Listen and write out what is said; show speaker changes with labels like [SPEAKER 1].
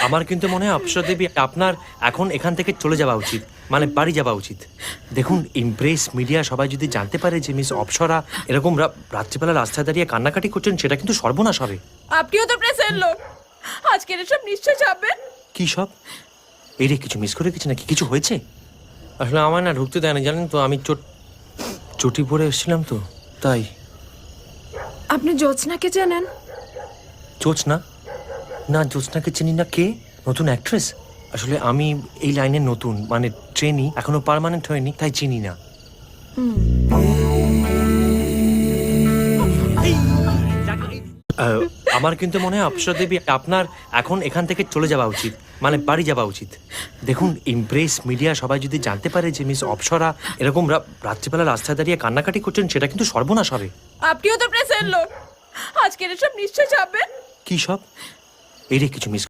[SPEAKER 1] আমার কিন্তু মনে হয় অপ্সরা দেবী আপনার এখন এখান থেকে চলে যাওয়া উচিত, মানে বাড়ি যাওয়া উচিত। দেখুন, ইমপ্রেস মিডিয়া সবাই যদি জানতে পারে যে মিস অপ্সরা এরকম রাত্রিবেলা রাস্তায় দাঁড়িয়ে কান্নাকাটি করছেন, সেটা কিন্তু সর্বনাশ হবে।
[SPEAKER 2] আপনিও তো প্রেসের লোক, আজকের এসব নিশ্চয় যাবেন।
[SPEAKER 1] কি সব? এই রে, কিছু মিস করে গেছে নাকি? কিছু হয়েছে? আসলে আমার না ঢুকতে দেয় না, জানেন তো, আমি চটি পরে এসেছিলাম তো, তাই।
[SPEAKER 2] আপনি জ্যোৎস্নাকে চেনেন?
[SPEAKER 1] জোৎস্না? না, জোৎস্নাকে চিনি না। কে? নতুন অ্যাক্ট্রেস? আসলে আমি এই লাইনে নতুন, মানে ট্রেনি, এখনো পার্মানেন্ট হয়নি, তাই চিনি না। আমার কিন্তু মনে হয় অপ্সরা দেবী আপনার এখন এখান থেকে চলে যাওয়া উচিত, মানে বাড়ি যাওয়া উচিত। দেখুন, ইমপ্রেস মিডিয়া সবাই যদি জানতে পারে যে মিস অপ্সরা এরকম রাত্রিবেলা রাস্তায় দাঁড়িয়ে কান্নাকাটি করছেন, সেটা কিন্তু সর্বনাশ হবে।
[SPEAKER 2] আপনিও তো প্রেসের লোক, আজকের এসব নিশ্চয় যাবেন।
[SPEAKER 1] কি সব? এই রে, কিছু মিস